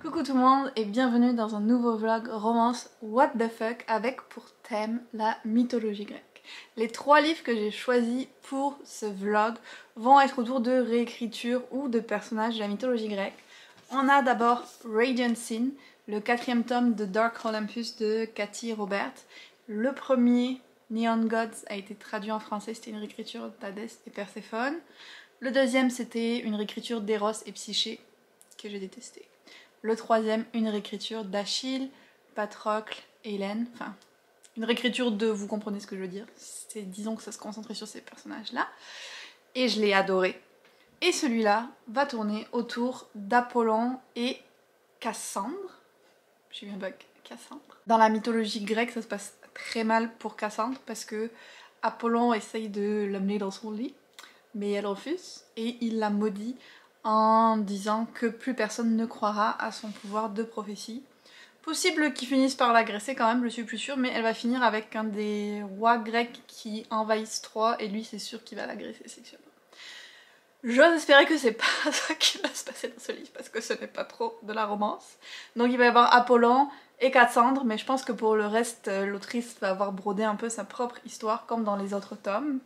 Coucou tout le monde et bienvenue dans un nouveau vlog romance What the fuck avec pour thème la mythologie grecque. Les trois livres que j'ai choisis pour ce vlog vont être autour de réécriture ou de personnages de la mythologie grecque. On a d'abord Radiant Sin, le quatrième tome de Dark Olympus de Cathy Robert. Le premier, Neon Gods, a été traduit en français, c'était une réécriture d'Hadès et Perséphone. Le deuxième, c'était une réécriture d'Eros et Psyché, que j'ai détesté. Le troisième, une réécriture d'Achille, Patrocle et Hélène. Enfin, une réécriture de... vous comprenez ce que je veux dire. Disons que ça se concentrait sur ces personnages-là. Et je l'ai adoré. Et celui-là va tourner autour d'Apollon et Cassandre. J'ai eu un bug. Cassandre. Dans la mythologie grecque, ça se passe très mal pour Cassandre parce que Apollon essaye de l'amener dans son lit, mais elle refuse et il la maudit en disant que plus personne ne croira à son pouvoir de prophétie. Possible qu'ils finissent par l'agresser quand même, je suis plus sûre, mais elle va finir avec un des rois grecs qui envahissent Troie et lui c'est sûr qu'il va l'agresser sexuellement. J'ose espérer que c'est pas ça qui va se passer dans ce livre parce que ce n'est pas trop de la romance. Donc il va y avoir Apollon et Cassandre, mais je pense que pour le reste, l'autrice va avoir brodé un peu sa propre histoire comme dans les autres tomes.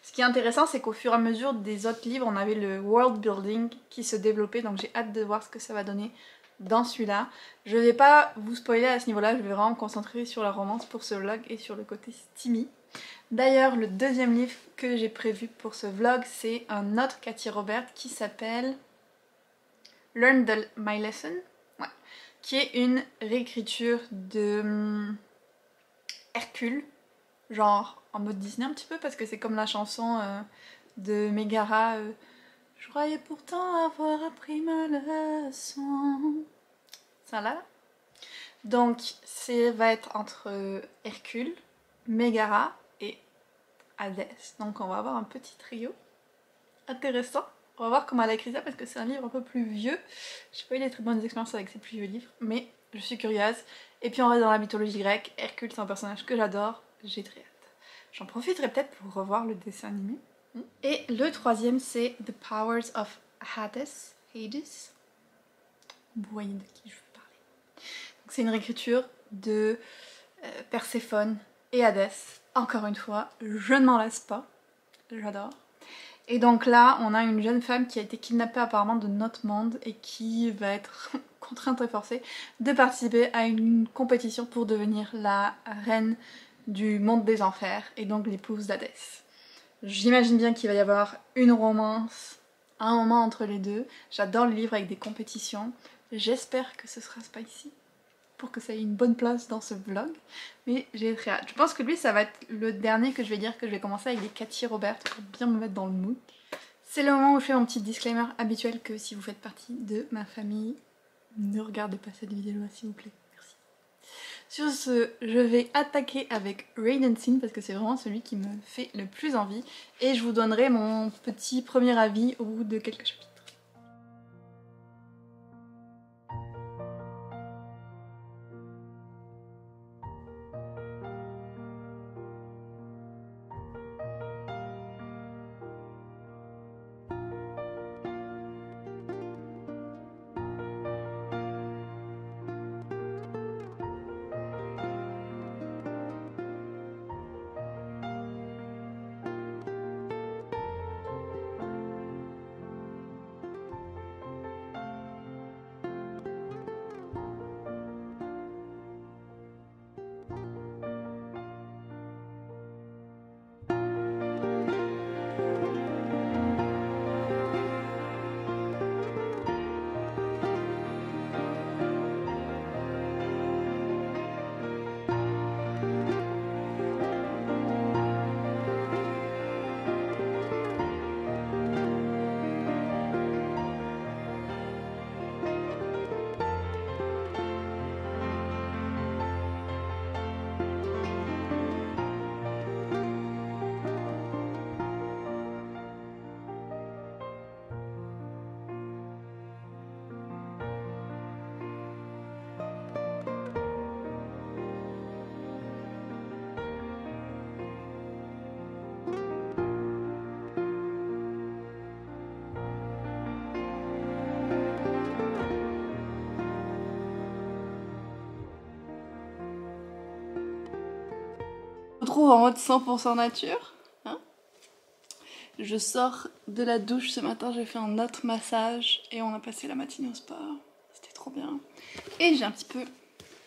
Ce qui est intéressant, c'est qu'au fur et à mesure des autres livres, on avait le world building qui se développait, donc j'ai hâte de voir ce que ça va donner dans celui-là. Je vais pas vous spoiler à ce niveau-là, je vais vraiment me concentrer sur la romance pour ce vlog et sur le côté steamy. D'ailleurs, le deuxième livre que j'ai prévu pour ce vlog, c'est un autre Cathy Robert qui s'appelle Learn My Lesson, ouais, qui est une réécriture de Hercule, genre en mode Disney un petit peu, parce que c'est comme la chanson de Megara, je croyais pourtant avoir appris ma leçon. Ça là. Donc ça va être entre Hercule, Megara et Hadès. Donc on va avoir un petit trio intéressant. On va voir comment elle a écrit ça parce que c'est un livre un peu plus vieux. J'ai pas eu des très bonnes expériences avec ces plus vieux livres, mais je suis curieuse. Et puis on reste dans la mythologie grecque. Hercule, c'est un personnage que j'adore, j'ai très hâte. J'en profiterai peut-être pour revoir le dessin animé. Et le troisième, c'est The Powers of Hades. Vous voyez de qui je veux parler. C'est une réécriture de Perséphone et Hadès. Encore une fois, je ne m'en lasse pas. J'adore. Et donc là, on a une jeune femme qui a été kidnappée apparemment de notre monde et qui va être contrainte et forcée de participer à une compétition pour devenir la reine du monde des enfers et donc l'épouse d'Hadès. J'imagine bien qu'il va y avoir une romance à un moment entre les deux. J'adore le livre avec des compétitions. J'espère que ce sera spicy pour que ça ait une bonne place dans ce vlog. Mais j'ai très hâte. Je pense que lui, ça va être le dernier que je vais dire, que je vais commencer avec les Cathy Robert pour bien me mettre dans le mood. C'est le moment où je fais mon petit disclaimer habituel que si vous faites partie de ma famille, ne regardez pas cette vidéo là s'il vous plaît. Merci. Sur ce, je vais attaquer avec Radiant Sin parce que c'est vraiment celui qui me fait le plus envie. Et je vous donnerai mon petit premier avis au bout de quelques chapitres. retrouve en mode 100% nature. Hein, je sors de la douche ce matin, j'ai fait un autre massage et on a passé la matinée au spa. C'était trop bien. Et j'ai un petit peu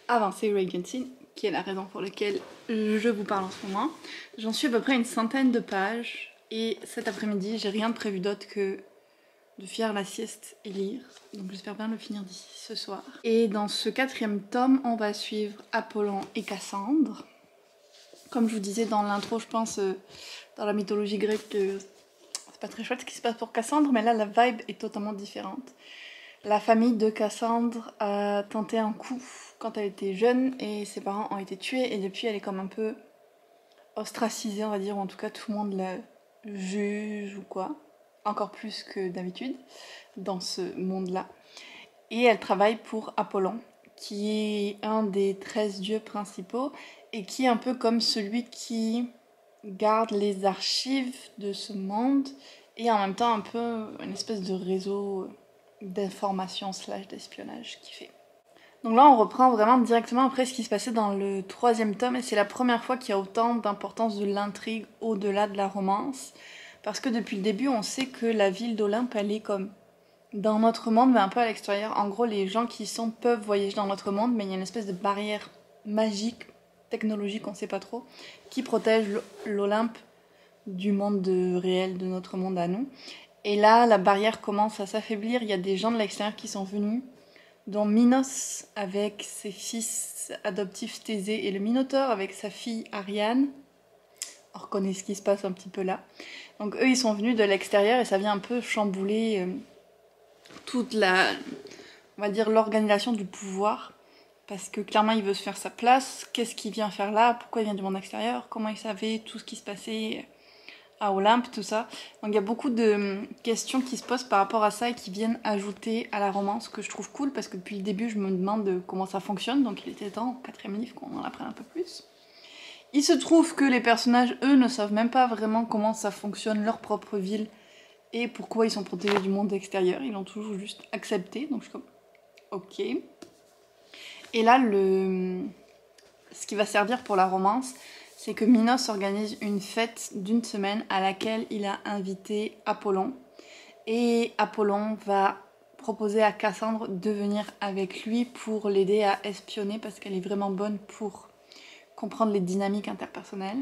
avancé Radiant Teen, qui est la raison pour laquelle je vous parle en ce moment. J'en suis à peu près une centaine de pages et cet après-midi, j'ai rien de prévu d'autre que de faire la sieste et lire. Donc j'espère bien le finir d'ici ce soir. Et dans ce 4e tome, on va suivre Apollon et Cassandre. Comme je vous disais dans l'intro, je pense, dans la mythologie grecque, c'est pas très chouette ce qui se passe pour Cassandre, mais là la vibe est totalement différente. La famille de Cassandre a tenté un coup quand elle était jeune et ses parents ont été tués et depuis elle est comme un peu ostracisée, on va dire, ou en tout cas tout le monde la juge ou quoi. Encore plus que d'habitude dans ce monde-là. Et elle travaille pour Apollon, qui est un des 13 dieux principaux et qui est un peu comme celui qui garde les archives de ce monde et en même temps un peu une espèce de réseau d'information / d'espionnage qu'il fait. Donc là on reprend vraiment directement après ce qui se passait dans le 3e tome et c'est la première fois qu'il y a autant d'importance de l'intrigue au-delà de la romance. Parce que depuis le début, on sait que la ville d'Olympe, elle est comme dans notre monde, mais un peu à l'extérieur. En gros, les gens qui y sont peuvent voyager dans notre monde, mais il y a une espèce de barrière magique, technologique, on sait pas trop, qui protège l'Olympe du monde réel, de notre monde à nous. Et là, la barrière commence à s'affaiblir. Il y a des gens de l'extérieur qui sont venus, dont Minos avec ses fils adoptifs Thésée et le Minotaure avec sa fille Ariane. On reconnaît ce qui se passe un petit peu là. Donc eux, ils sont venus de l'extérieur et ça vient un peu chambouler toute la, on va dire, l'organisation du pouvoir. Parce que clairement, il veut se faire sa place. Qu'est-ce qu'il vient faire là? Pourquoi il vient du monde extérieur? Comment il savait tout ce qui se passait à Olympe, tout ça. Donc il y a beaucoup de questions qui se posent par rapport à ça et qui viennent ajouter à la romance, que je trouve cool, parce que depuis le début, je me demande comment ça fonctionne. Donc il était temps, au 4e livre, qu'on en apprenne un peu plus. Il se trouve que les personnages, eux, ne savent même pas vraiment comment ça fonctionne, leur propre ville, et pourquoi ils sont protégés du monde extérieur. Ils l'ont toujours juste accepté, donc je suis comme, ok. Et là, ce qui va servir pour la romance, c'est que Minos organise une fête d'1 semaine à laquelle il a invité Apollon. Et Apollon va proposer à Cassandre de venir avec lui pour l'aider à espionner, parce qu'elle est vraiment bonne pour comprendre les dynamiques interpersonnelles.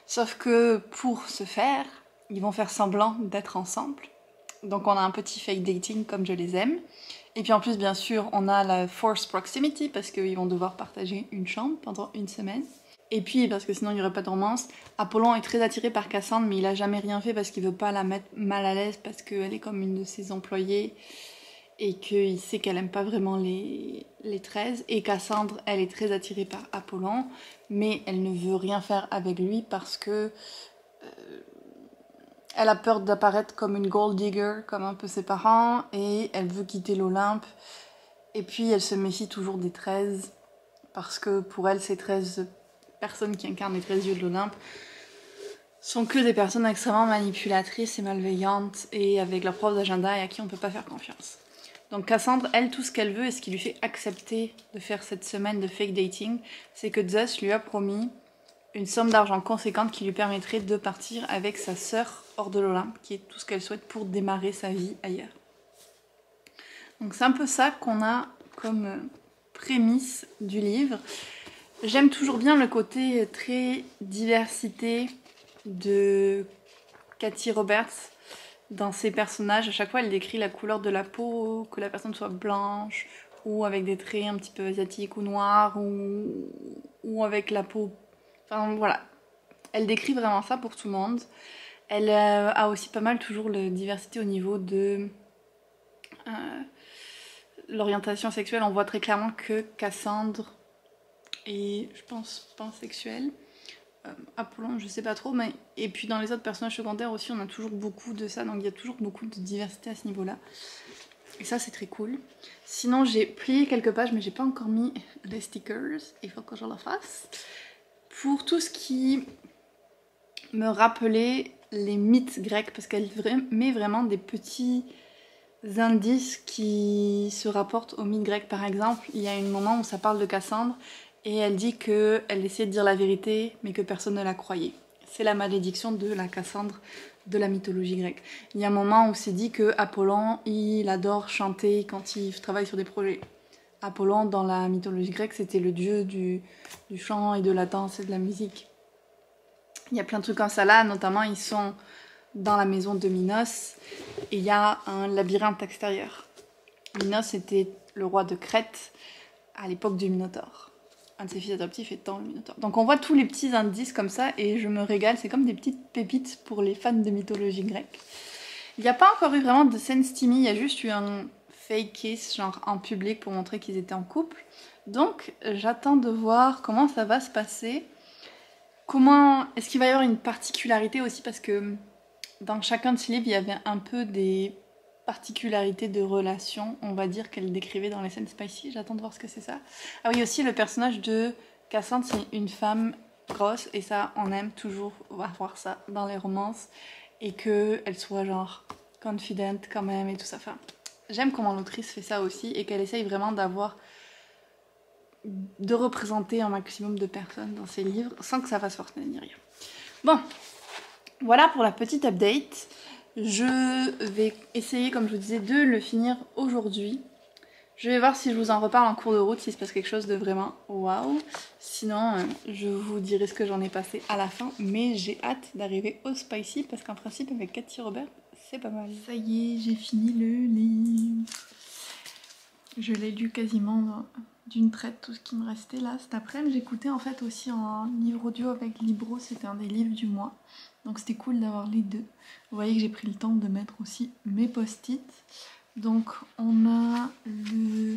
Sauf que pour ce faire, ils vont faire semblant d'être ensemble. Donc on a un petit fake dating comme je les aime. Et puis en plus, bien sûr, on a la forced proximity parce qu'ils vont devoir partager une chambre pendant 1 semaine. Et puis, parce que sinon il n'y aurait pas de romance, Apollon est très attiré par Cassandre, mais il a jamais rien fait parce qu'il veut pas la mettre mal à l'aise, parce qu'elle est comme une de ses employées et qu'il sait qu'elle aime pas vraiment les 13. Et Cassandre, elle est très attirée par Apollon, mais elle ne veut rien faire avec lui parce que elle a peur d'apparaître comme une gold digger, comme un peu ses parents, et elle veut quitter l'Olympe. Et puis elle se méfie toujours des 13, parce que pour elle, ces 13 personnes qui incarnent les 13 dieux de l'Olympe sont que des personnes extrêmement manipulatrices et malveillantes, et avec leur propre agenda, et à qui on ne peut pas faire confiance. Donc Cassandre, elle, tout ce qu'elle veut, et ce qui lui fait accepter de faire cette semaine de fake dating, c'est que Zeus lui a promis une somme d'argent conséquente qui lui permettrait de partir avec sa sœur hors de l'Olympe, qui est tout ce qu'elle souhaite pour démarrer sa vie ailleurs. Donc c'est un peu ça qu'on a comme prémisse du livre. J'aime toujours bien le côté très diversité de Cathy Roberts dans ses personnages. À chaque fois, elle décrit la couleur de la peau, que la personne soit blanche, ou avec des traits un petit peu asiatiques ou noirs, ou avec la peau... Enfin voilà, elle décrit vraiment ça pour tout le monde. Elle a aussi pas mal toujours la diversité au niveau de l'orientation sexuelle. On voit très clairement que Cassandre est, je pense, pansexuelle. Apollon, je sais pas trop, mais... Et puis dans les autres personnages secondaires aussi, on a toujours beaucoup de ça, donc il y a toujours beaucoup de diversité à ce niveau-là. Et ça, c'est très cool. Sinon, j'ai plié quelques pages, mais j'ai pas encore mis les stickers. Il faut que je le fasse. Pour tout ce qui me rappelait les mythes grecs, parce qu'elle met vraiment des petits indices qui se rapportent aux mythes grecs. Par exemple, il y a un moment où ça parle de Cassandre, et elle dit qu'elle essayait de dire la vérité mais que personne ne la croyait. C'est la malédiction de la Cassandre de la mythologie grecque. Il y a un moment où c'est dit que Apollon, il adore chanter quand il travaille sur des projets. Apollon, dans la mythologie grecque, c'était le dieu du chant et de la danse et de la musique. Il y a plein de trucs comme ça là, notamment ils sont dans la maison de Minos et il y a un labyrinthe extérieur. Minos était le roi de Crète à l'époque du Minotaure. Un de ses fils adoptifs étant le Minotaure. Donc on voit tous les petits indices comme ça et je me régale, c'est comme des petites pépites pour les fans de mythologie grecque. Il n'y a pas encore eu vraiment de scène steamy, il y a juste eu un fake kiss genre en public pour montrer qu'ils étaient en couple. Donc j'attends de voir comment ça va se passer. Comment est-ce qu'il va y avoir une particularité aussi, parce que dans chacun de ces livres il y avait un peu des particularités de relations, on va dire, qu'elle décrivait dans les scènes spicy. J'attends de voir ce que c'est ça. Ah oui, aussi le personnage de Cassandre, c'est une femme grosse et ça on aime toujours voir ça dans les romances et qu'elle soit genre confident quand même et tout ça. Enfin, j'aime comment l'autrice fait ça aussi et qu'elle essaye vraiment de représenter un maximum de personnes dans ses livres sans que ça fasse forcer ni rien. Bon, voilà pour la petite update. Je vais essayer, comme je vous disais, de le finir aujourd'hui. Je vais voir si je vous en reparle en cours de route, si se passe quelque chose de vraiment waouh. Sinon, je vous dirai ce que j'en ai passé à la fin. Mais j'ai hâte d'arriver au spicy parce qu'en principe, avec Cathy Robert, c'est pas mal. Ça y est, j'ai fini le livre. Je l'ai lu quasiment d'une traite, tout ce qui me restait là cet après-midi. J'écoutais en fait aussi un livre audio avec Libro, c'était un des livres du mois. Donc c'était cool d'avoir les deux. Vous voyez que j'ai pris le temps de mettre aussi mes post-it. Donc on a le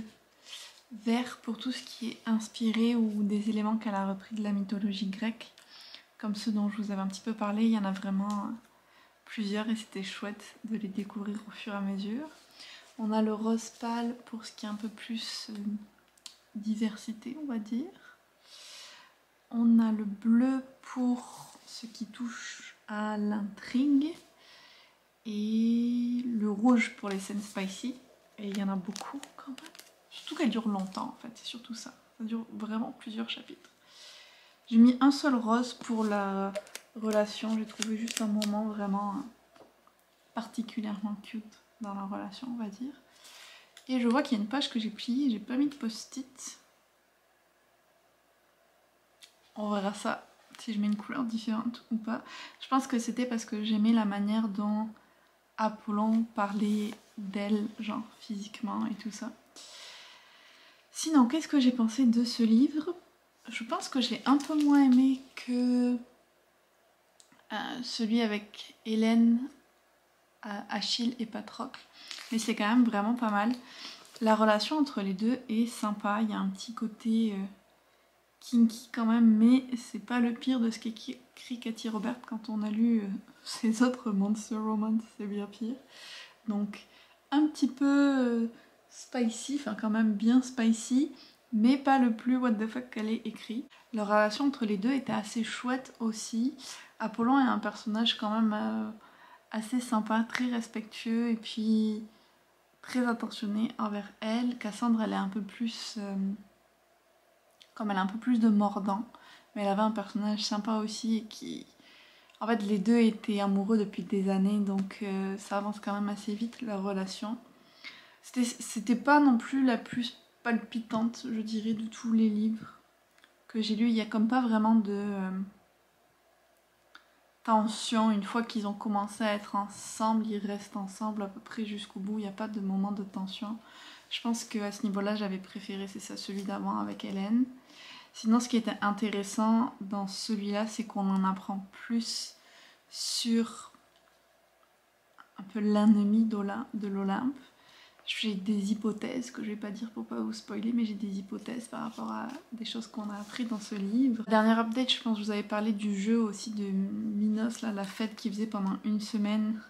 vert pour tout ce qui est inspiré ou des éléments qu'elle a repris de la mythologie grecque. Comme ceux dont je vous avais un petit peu parlé, il y en a vraiment plusieurs et c'était chouette de les découvrir au fur et à mesure. On a le rose pâle pour ce qui est un peu plus diversité, on va dire. On a le bleu pour ce qui touche à l'intrigue. Et le rouge pour les scènes spicy. Et il y en a beaucoup quand même. Surtout qu'elle dure longtemps en fait, c'est surtout ça. Ça dure vraiment plusieurs chapitres. J'ai mis un seul rose pour la relation. J'ai trouvé juste un moment vraiment particulièrement cute dans la relation, on va dire. Et je vois qu'il y a une page que j'ai pliée, j'ai pas mis de post-it. On verra ça si je mets une couleur différente ou pas. Je pense que c'était parce que j'aimais la manière dont Apollon parlait d'elle, genre physiquement et tout ça. Sinon, qu'est-ce que j'ai pensé de ce livre? Je pense que je l'ai un peu moins aimé que celui avec Hélène, Achille et Patrocle. Mais c'est quand même vraiment pas mal. La relation entre les deux est sympa, il y a un petit côté kinky quand même, mais c'est pas le pire de ce qu'écrit Cathy Robert quand on a lu ses autres Monster Romance, c'est bien pire. Donc un petit peu spicy, enfin quand même bien spicy, mais pas le plus what the fuck qu'elle ait écrit. La relation entre les deux était assez chouette aussi. Apollon est un personnage quand même assez sympa, très respectueux et puis très attentionné envers elle. Cassandre, elle est un peu plus... comme elle a un peu plus de mordant, mais elle avait un personnage sympa aussi et qui... En fait, les deux étaient amoureux depuis des années, donc ça avance quand même assez vite, leur relation. C'était pas non plus la plus palpitante, je dirais, de tous les livres que j'ai lus. Il y a comme pas vraiment de tension. Une fois qu'ils ont commencé à être ensemble, ils restent ensemble à peu près jusqu'au bout. Il n'y a pas de moment de tension. Je pense qu'à ce niveau-là, j'avais préféré, c'est ça, celui d'avant avec Hélène. Sinon, ce qui était intéressant dans celui-là, c'est qu'on en apprend plus sur un peu l'ennemi de l'Olympe. J'ai des hypothèses que je vais pas dire pour pas vous spoiler, mais j'ai des hypothèses par rapport à des choses qu'on a appris dans ce livre. Dernière update, je pense que je vous avais parlé du jeu aussi de Minos, là, la fête qu'il faisait pendant une semaine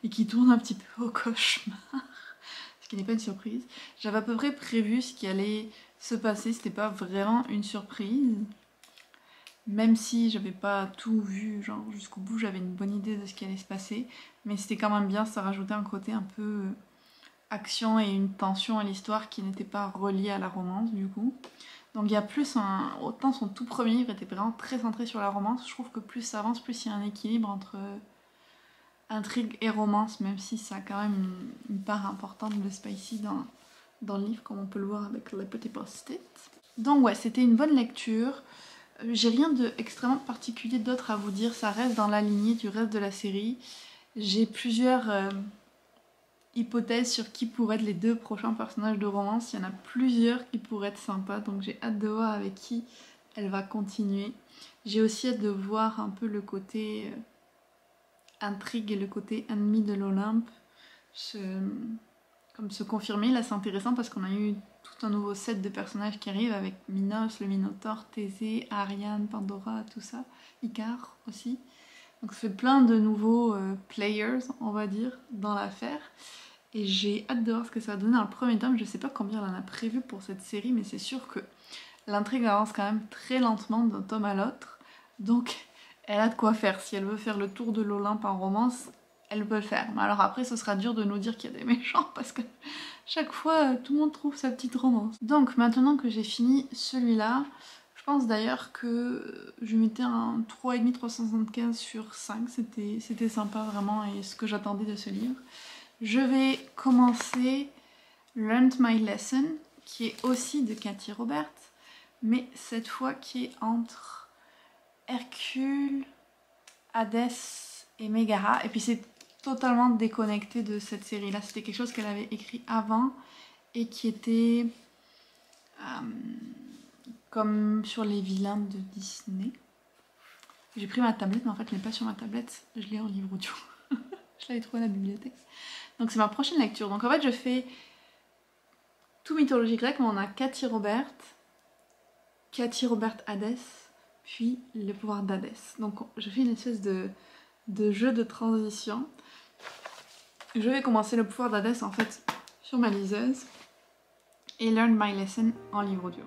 et qui tourne un petit peu au cauchemar, ce qui n'est pas une surprise. J'avais à peu près prévu ce qui allait se passer, c'était pas vraiment une surprise. Même si j'avais pas tout vu genre jusqu'au bout, j'avais une bonne idée de ce qui allait se passer, mais c'était quand même bien, ça rajoutait un côté un peu action et une tension à l'histoire qui n'était pas reliée à la romance du coup. Donc il y a plus autant son tout premier livre était vraiment très centré sur la romance, je trouve que plus ça avance, plus il y a un équilibre entre intrigue et romance, même si ça a quand même une part importante de spicy dans le livre, comme on peut le voir avec les petits post-it. Donc ouais, c'était une bonne lecture. J'ai rien d'extrêmement particulier d'autre à vous dire, ça reste dans la lignée du reste de la série. J'ai plusieurs hypothèses sur qui pourraient être les 2 prochains personnages de romance. Il y en a plusieurs qui pourraient être sympas, donc j'ai hâte de voir avec qui elle va continuer. J'ai aussi hâte de voir un peu le côté intrigue et le côté ennemi de l'Olympe comme se confirmer. Là c'est intéressant parce qu'on a eu tout un nouveau set de personnages qui arrivent avec Minos, le Minotaure, Thésée, Ariane, Pandora, tout ça, Icare aussi. Donc ça fait plein de nouveaux players, on va dire, dans l'affaire. Et j'ai hâte de voir ce que ça va donner dans le premier tome. Je sais pas combien elle en a prévu pour cette série, mais c'est sûr que l'intrigue avance quand même très lentement d'un tome à l'autre. Donc elle a de quoi faire. Si elle veut faire le tour de l'Olympe en romance, elle peut le faire. Mais alors après, ce sera dur de nous dire qu'il y a des méchants parce que chaque fois, tout le monde trouve sa petite romance. Donc maintenant que j'ai fini celui-là, je pense d'ailleurs que je mettais un 3,5 375 sur 5. C'était sympa vraiment et ce que j'attendais de ce livre. Je vais commencer Learned My Lesson, qui est aussi de Cathy Robert, mais cette fois qui est entre Hercule, Hadès et Mégara. Et puis c'est totalement déconnecté de cette série-là. C'était quelque chose qu'elle avait écrit avant et qui était comme sur les vilains de Disney. J'ai pris ma tablette, mais en fait je l'ai pas sur ma tablette, je l'ai en livre audio. Je l'avais trouvé à la bibliothèque. Donc c'est ma prochaine lecture. Donc en fait je fais tout mythologie grecque, mais on a Cathy Robert Hadès, puis le pouvoir d'Hadès. Donc je fais une espèce de jeu de transition. Je vais commencer le pouvoir d'Hadès en fait sur ma liseuse et Learn My Lesson en livre audio.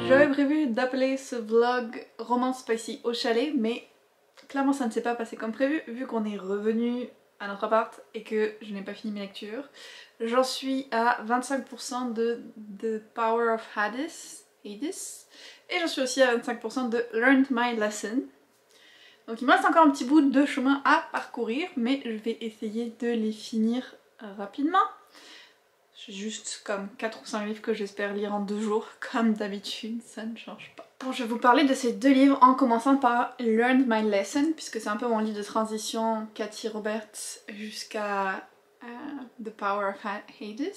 J'avais prévu d'appeler ce vlog Romance Spicy au chalet, mais clairement ça ne s'est pas passé comme prévu vu qu'on est revenu à notre appart et que je n'ai pas fini mes lectures. J'en suis à 25% de The Power of Hadès et j'en suis aussi à 25% de Learned My Lesson. Donc il me reste encore un petit bout de chemin à parcourir, mais je vais essayer de les finir rapidement. J'ai juste comme 4 ou 5 livres que j'espère lire en 2 jours, comme d'habitude, ça ne change pas. Bon, je vais vous parler de ces 2 livres en commençant par Learned My Lesson, puisque c'est un peu mon livre de transition, Cathy Robert, jusqu'à The Power of Hadès.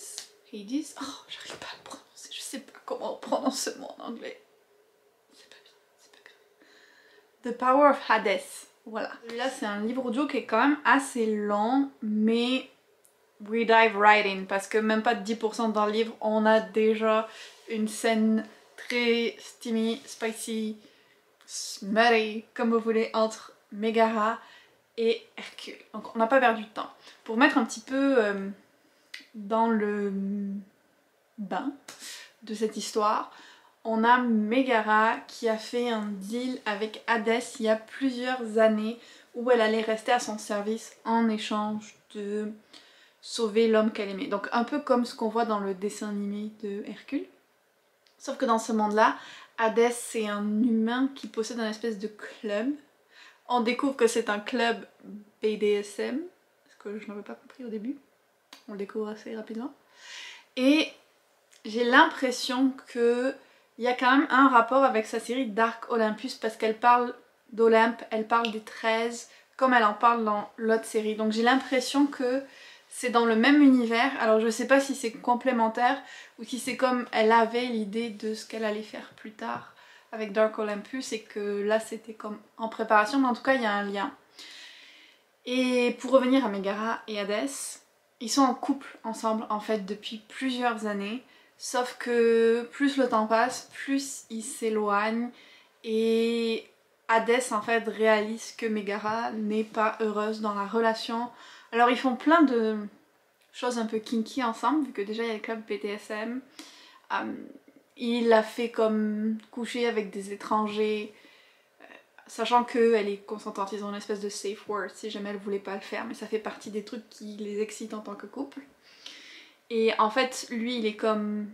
Hades. Oh, j'arrive pas à le prononcer, je sais pas comment on prononce ce mot en anglais. C'est pas bien, c'est pas grave. The Power of Hadès, voilà. Celui-là, c'est un livre audio qui est quand même assez long, mais we dive right in, parce que même pas de 10% dans le livre, on a déjà une scène très steamy, spicy, smutty, comme vous voulez, entre Mégara et Hercule. Donc on n'a pas perdu de temps. Pour mettre un petit peu dans le bain de cette histoire, on a Megara qui a fait un deal avec Hadès il y a plusieurs années où elle allait rester à son service en échange de sauver l'homme qu'elle aimait. Donc un peu comme ce qu'on voit dans le dessin animé de Hercule. Sauf que dans ce monde-là, Hadès c'est un humain qui possède un espèce de club. On découvre que c'est un club BDSM, ce que je n'avais pas compris au début. On le découvre assez rapidement. Et j'ai l'impression qu'il y a quand même un rapport avec sa série Dark Olympus parce qu'elle parle d'Olympe, elle parle des 13 comme elle en parle dans l'autre série. Donc j'ai l'impression que c'est dans le même univers. Alors je sais pas si c'est complémentaire ou si c'est comme elle avait l'idée de ce qu'elle allait faire plus tard avec Dark Olympus et que là c'était comme en préparation, mais en tout cas il y a un lien. Et pour revenir à Megara et Hadès, ils sont en couple ensemble en fait depuis plusieurs années, sauf que plus le temps passe, plus ils s'éloignent et Hadès en fait réalise que Megara n'est pas heureuse dans la relation. Alors ils font plein de choses un peu kinky ensemble, vu que déjà il y a le club BDSM. Il a fait comme coucher avec des étrangers, sachant qu'elle est consentante, ils ont une espèce de safe word si jamais elle voulait pas le faire, mais ça fait partie des trucs qui les excitent en tant que couple. Et en fait, lui il est comme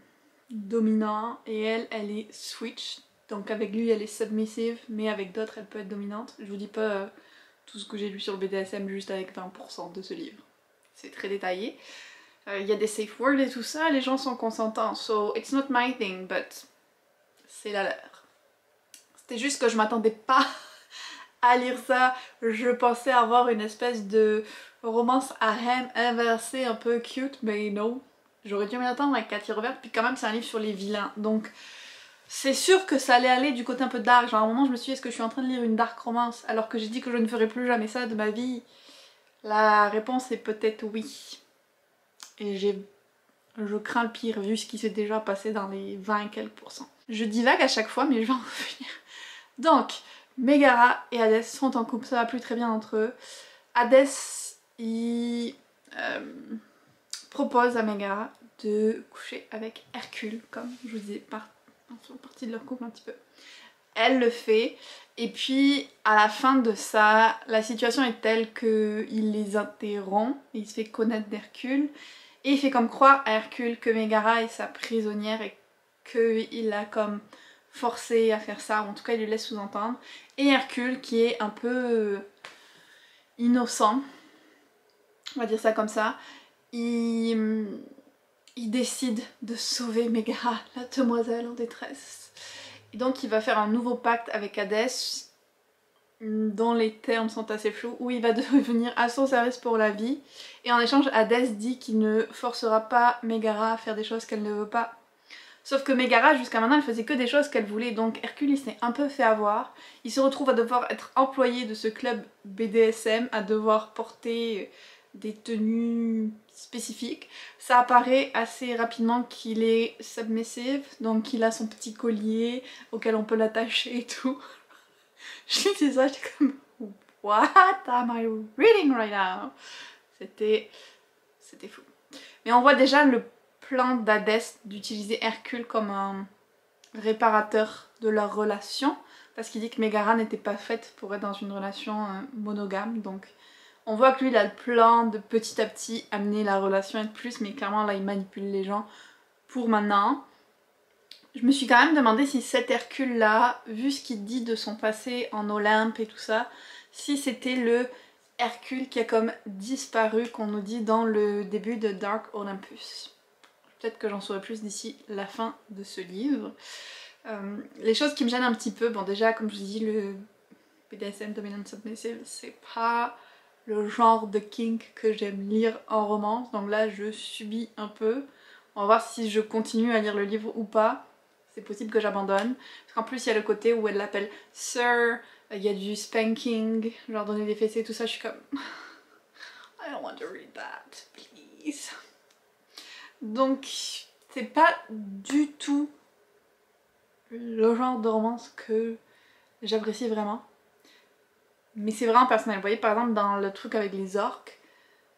dominant et elle est switch, donc avec lui elle est submissive, mais avec d'autres elle peut être dominante. Je vous dis pas tout ce que j'ai lu sur le BDSM juste avec 20% de ce livre, c'est très détaillé. Il y a des safe words et tout ça, les gens sont consentants, so it's not my thing, but c'est la leur. C'était juste que je m'attendais pas à lire ça, je pensais avoir une espèce de romance harem inversée un peu cute, mais non. J'aurais dû m'y attendre avec Cathy Robert, puis quand même c'est un livre sur les vilains, donc c'est sûr que ça allait aller du côté un peu dark. Genre à un moment je me suis dit est-ce que je suis en train de lire une dark romance alors que j'ai dit que je ne ferais plus jamais ça de ma vie. La réponse est peut-être oui. Et je crains le pire vu ce qui s'est déjà passé dans les 20 et quelques pourcents. Je divague à chaque fois mais je vais en revenir. Donc, Megara et Hadès sont en couple, ça va plus très bien entre eux. Hadès, il propose à Megara de coucher avec Hercule, comme je vous disais, partie de leur couple un petit peu. Elle le fait, et puis à la fin de ça, la situation est telle qu'il les interrompt, il se fait connaître d'Hercule, et il fait comme croire à Hercule que Megara est sa prisonnière et qu'il l'a comme forcé à faire ça, ou en tout cas il lui laisse sous-entendre. Et Hercule, qui est un peu innocent, on va dire ça comme ça, il décide de sauver Megara, la demoiselle en détresse. Et donc il va faire un nouveau pacte avec Hadès, dont les termes sont assez flous, où il va devenir à son service pour la vie. Et en échange, Hadès dit qu'il ne forcera pas Megara à faire des choses qu'elle ne veut pas. Sauf que Megara, jusqu'à maintenant, elle faisait que des choses qu'elle voulait, donc Hercule s'est un peu fait avoir. Il se retrouve à devoir être employé de ce club BDSM, à devoir porter des tenues spécifiques. Ça apparaît assez rapidement qu'il est submissive, donc il a son petit collier auquel on peut l'attacher et tout. Je lisais ça, j'étais comme what am I reading right now? C'était fou. Mais on voit déjà le plan d'Hadès d'utiliser Hercule comme un réparateur de leur relation, parce qu'il dit que Megara n'était pas faite pour être dans une relation monogame, donc on voit que lui il a le plan de petit à petit amener la relation à être plus, mais clairement là il manipule les gens pour maintenant. Je me suis quand même demandé si cet Hercule là, vu ce qu'il dit de son passé en Olympe et tout ça, si c'était le Hercule qui a comme disparu qu'on nous dit dans le début de Dark Olympus. Peut-être que j'en saurai plus d'ici la fin de ce livre. Les choses qui me gênent un petit peu, bon déjà comme je vous dis le BDSM Dominant Submissive c'est pas le genre de kink que j'aime lire en romance, donc là je subis un peu. On va voir si je continue à lire le livre ou pas. C'est possible que j'abandonne. Parce qu'en plus il y a le côté où elle l'appelle Sir, il y a du spanking, genre donner des fessées, tout ça, je suis comme I don't want to read that, please. Donc c'est pas du tout le genre de romance que j'apprécie vraiment. Mais c'est vraiment personnel. Vous voyez par exemple dans le truc avec les orques,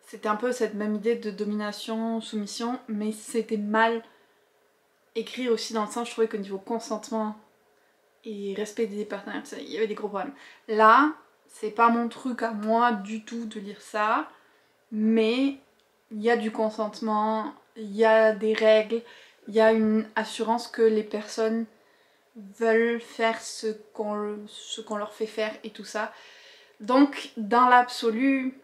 c'était un peu cette même idée de domination, soumission, mais c'était mal écrit aussi dans le sens, je trouvais qu'au niveau consentement et respect des partenaires, il y avait des gros problèmes. Là, c'est pas mon truc à moi du tout de lire ça, mais il y a du consentement, il y a des règles, il y a une assurance que les personnes veulent faire ce qu'on leur fait faire et tout ça. Donc dans l'absolu,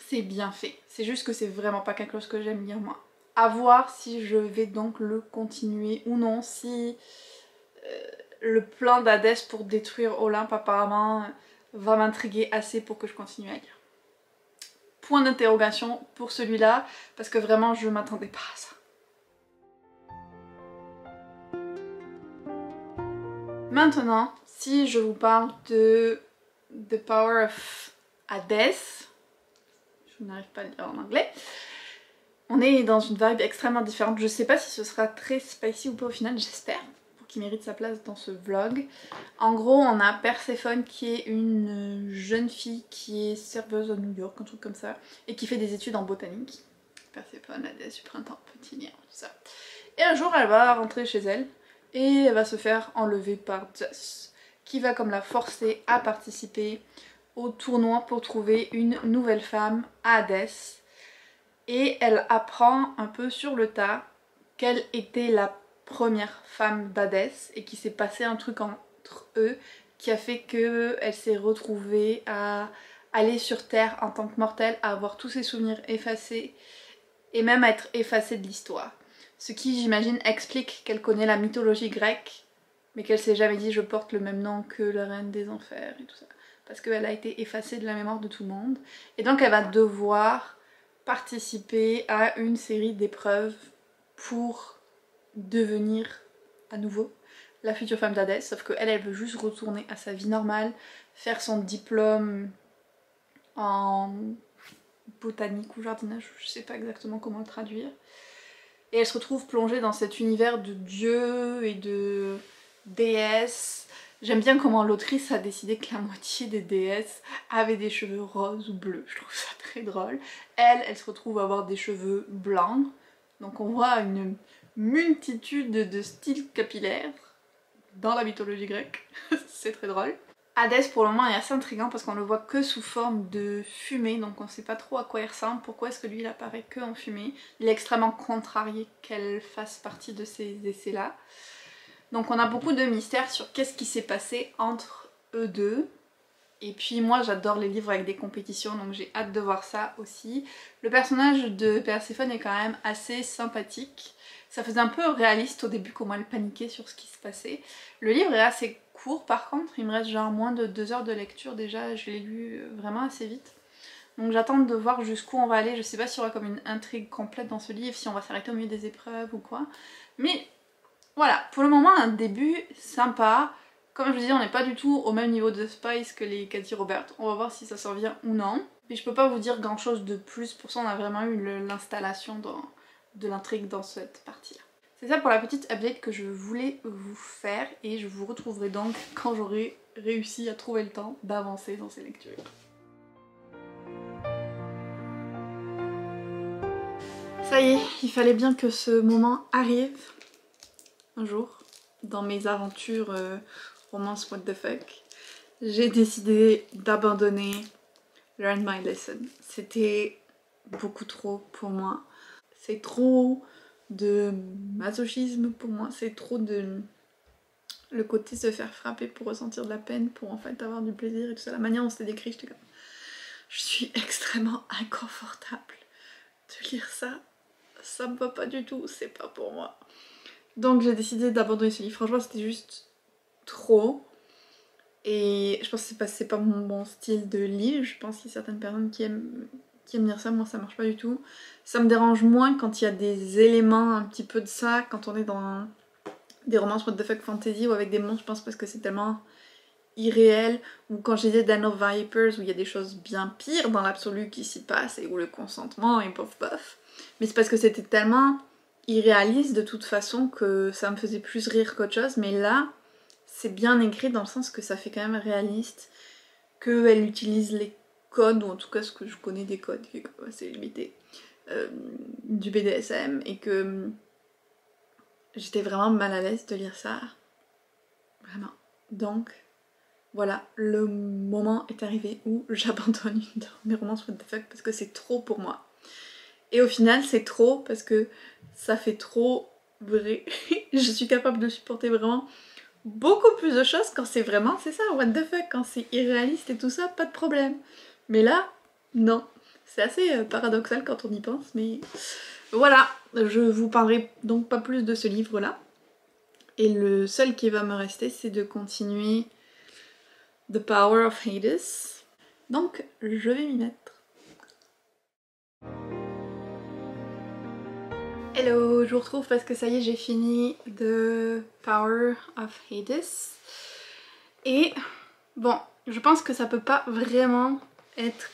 c'est bien fait. C'est juste que c'est vraiment pas quelque chose que j'aime lire moi. À voir si je vais donc le continuer ou non, si le plan d'Hadès pour détruire Olympe apparemment va m'intriguer assez pour que je continue à lire. Point d'interrogation pour celui-là, parce que vraiment je m'attendais pas à ça. Maintenant, si je vous parle de The Power of Hades, je n'arrive pas à le dire en anglais, on est dans une vibe extrêmement différente. Je sais pas si ce sera très spicy ou pas au final, j'espère, pour qu'il mérite sa place dans ce vlog. En gros, on a Perséphone qui est une jeune fille qui est serveuse à New York, un truc comme ça, et qui fait des études en botanique. Perséphone, Hadès du printemps, petit lien, tout ça. Et un jour, elle va rentrer chez elle, et elle va se faire enlever par Zeus, qui va comme la forcer à participer au tournoi pour trouver une nouvelle femme à Hadès. Et elle apprend un peu sur le tas qu'elle était la première femme d'Hadès et qu'il s'est passé un truc entre eux qui a fait qu'elle s'est retrouvée à aller sur Terre en tant que mortelle, à avoir tous ses souvenirs effacés et même à être effacée de l'histoire. Ce qui, j'imagine, explique qu'elle connaît la mythologie grecque, mais qu'elle s'est jamais dit je porte le même nom que la reine des enfers et tout ça. Parce qu'elle a été effacée de la mémoire de tout le monde. Et donc elle va devoir participer à une série d'épreuves pour devenir à nouveau la future femme d'Hadès. Sauf qu'elle, elle veut juste retourner à sa vie normale, faire son diplôme en botanique ou jardinage, je sais pas exactement comment le traduire. Et elle se retrouve plongée dans cet univers de dieux et de déesses. J'aime bien comment l'autrice a décidé que la moitié des déesses avaient des cheveux roses ou bleus. Je trouve ça très drôle. Elle se retrouve à avoir des cheveux blancs. Donc on voit une multitude de styles capillaires dans la mythologie grecque. C'est très drôle. Hadès pour le moment est assez intriguant parce qu'on le voit que sous forme de fumée, donc on sait pas trop à quoi il ressemble, pourquoi est-ce que lui il apparaît que en fumée. Il est extrêmement contrarié qu'elle fasse partie de ces essais là. Donc on a beaucoup de mystères sur qu'est-ce qui s'est passé entre eux deux. Et puis moi j'adore les livres avec des compétitions, donc j'ai hâte de voir ça aussi. Le personnage de Perséphone est quand même assez sympathique. Ça faisait un peu réaliste au début comment elle paniquait sur ce qui se passait. Le livre est assez court par contre, il me reste genre moins de 2 heures de lecture déjà, je l'ai lu vraiment assez vite. Donc j'attends de voir jusqu'où on va aller, je sais pas s'il y aura comme une intrigue complète dans ce livre, si on va s'arrêter au milieu des épreuves ou quoi. Mais voilà, pour le moment un début sympa. Comme je vous dis, on n'est pas du tout au même niveau de spice que les Cathy Robert. On va voir si ça s'en vient ou non. Mais je peux pas vous dire grand chose de plus, pour ça on a vraiment eu l'installation de l'intrigue dans cette partie-là. C'est ça pour la petite update que je voulais vous faire et je vous retrouverai donc quand j'aurai réussi à trouver le temps d'avancer dans ces lectures. Ça y est, il fallait bien que ce moment arrive un jour dans mes aventures romance what the fuck. J'ai décidé d'abandonner Learn My Lesson. C'était beaucoup trop pour moi. C'est trop de masochisme pour moi, c'est trop de le côté se faire frapper pour ressentir de la peine, pour en fait avoir du plaisir et tout ça. La manière dont c'était décrit, j'étais comme... Je suis extrêmement inconfortable de lire ça. Ça me va pas du tout, c'est pas pour moi. Donc j'ai décidé d'abandonner ce livre. Franchement c'était juste trop. Et je pense que c'est pas mon bon style de livre. Je pense qu'il y a certaines personnes qui aiment lire ça, moi ça marche pas du tout. Ça me dérange moins quand il y a des éléments un petit peu de ça, quand on est dans des romances what the fuck fantasy ou avec des monstres, je pense parce que c'est tellement irréel. Ou quand je disais Dan of Vipers où il y a des choses bien pires dans l'absolu qui s'y passent et où le consentement est pof pof. Mais c'est parce que c'était tellement irréaliste de toute façon que ça me faisait plus rire qu'autre chose. Mais là, c'est bien écrit dans le sens que ça fait quand même réaliste, qu'elle utilise les codes, ou en tout cas ce que je connais des codes, qui est assez limité, du BDSM, et que j'étais vraiment mal à l'aise de lire ça. Vraiment. Donc, voilà, le moment est arrivé où j'abandonne une de mes romances what the fuck parce que c'est trop pour moi. Et au final, c'est trop parce que ça fait trop vrai. Je suis capable de supporter vraiment beaucoup plus de choses quand c'est vraiment, c'est ça, what the fuck, quand c'est irréaliste et tout ça, pas de problème. Mais là, non. C'est assez paradoxal quand on y pense, mais voilà, je vous parlerai donc pas plus de ce livre-là. Et le seul qui va me rester, c'est de continuer The Power of Hades. Donc, je vais m'y mettre. Hello, je vous retrouve parce que ça y est, j'ai fini The Power of Hades. Et bon, je pense que ça peut pas vraiment être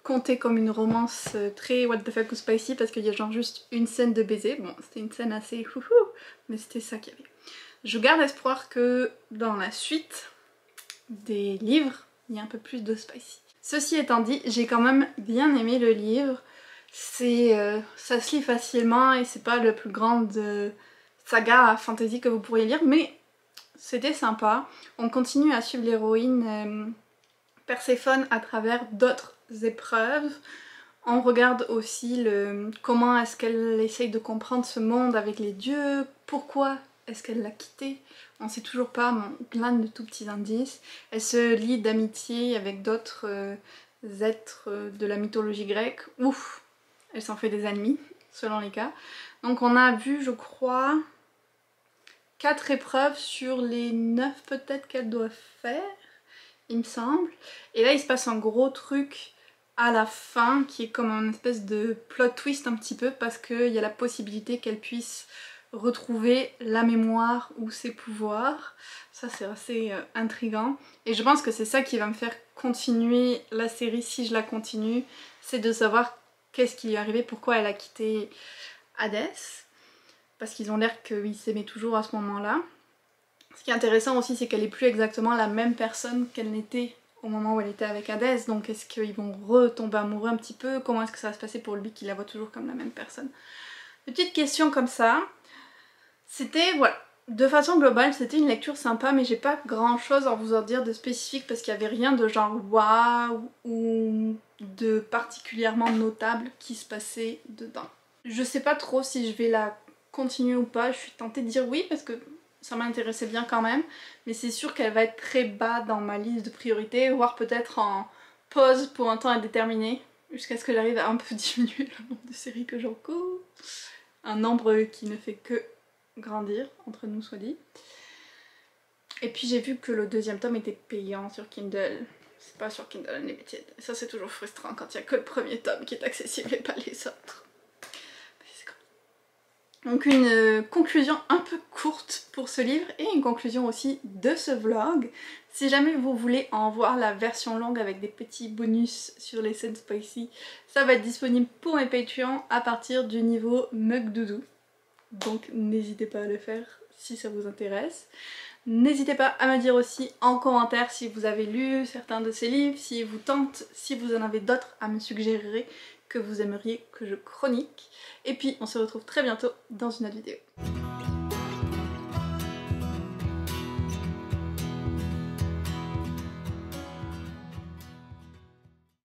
compté comme une romance très what the fuck ou spicy parce qu'il y a genre juste une scène de baiser. Bon, c'était une scène assez fouhou, mais c'était ça qu'il y avait. Je garde espoir que dans la suite des livres, il y a un peu plus de spicy. Ceci étant dit, j'ai quand même bien aimé le livre. Ça se lit facilement et c'est pas le plus grande saga fantasy que vous pourriez lire, mais c'était sympa. On continue à suivre l'héroïne Perséphone à travers d'autres épreuves. On regarde aussi comment est-ce qu'elle essaye de comprendre ce monde avec les dieux, pourquoi est-ce qu'elle l'a quitté. On sait toujours pas, mais on glane de tout petits indices. Elle se lie d'amitié avec d'autres êtres de la mythologie grecque. Ouf, elle s'en fait des ennemis, selon les cas. Donc on a vu, je crois, 4 épreuves sur les 9 peut-être qu'elle doit faire, il me semble. Et là il se passe un gros truc à la fin qui est comme une espèce de plot twist un petit peu parce qu'il y a la possibilité qu'elle puisse retrouver la mémoire ou ses pouvoirs. Ça c'est assez intriguant et je pense que c'est ça qui va me faire continuer la série si je la continue, c'est de savoir qu'est-ce qui lui est arrivé, pourquoi elle a quitté Hadès, parce qu'ils ont l'air qu'ils s'aimaient toujours à ce moment-là. Ce qui est intéressant aussi c'est qu'elle est plus exactement la même personne qu'elle n'était au moment où elle était avec Hadès, donc est-ce qu'ils vont retomber amoureux un petit peu, comment est-ce que ça va se passer pour lui qui la voit toujours comme la même personne. Des petites questions comme ça. C'était, voilà, de façon globale c'était une lecture sympa mais j'ai pas grand chose à vous en dire de spécifique parce qu'il y avait rien de genre waouh ou de particulièrement notable qui se passait dedans. Je sais pas trop si je vais la continuer ou pas, je suis tentée de dire oui parce que ça m'intéressait bien quand même, mais c'est sûr qu'elle va être très bas dans ma liste de priorités, voire peut-être en pause pour un temps indéterminé, jusqu'à ce que j'arrive à un peu diminuer le nombre de séries que j'en cours. Un nombre qui ne fait que grandir, entre nous soit dit. Et puis j'ai vu que le 2e tome était payant sur Kindle. C'est pas sur Kindle Unlimited. Et ça c'est toujours frustrant quand il n'y a que le 1er tome qui est accessible et pas les autres. Donc une conclusion un peu courte pour ce livre et une conclusion aussi de ce vlog. Si jamais vous voulez en voir la version longue avec des petits bonus sur les scènes spicy, ça va être disponible pour mes Patreons à partir du niveau Mug Doudou. Donc n'hésitez pas à le faire si ça vous intéresse. N'hésitez pas à me dire aussi en commentaire si vous avez lu certains de ces livres, si vous tente, si vous en avez d'autres à me suggérer que vous aimeriez que je chronique. Et puis on se retrouve très bientôt dans une autre vidéo.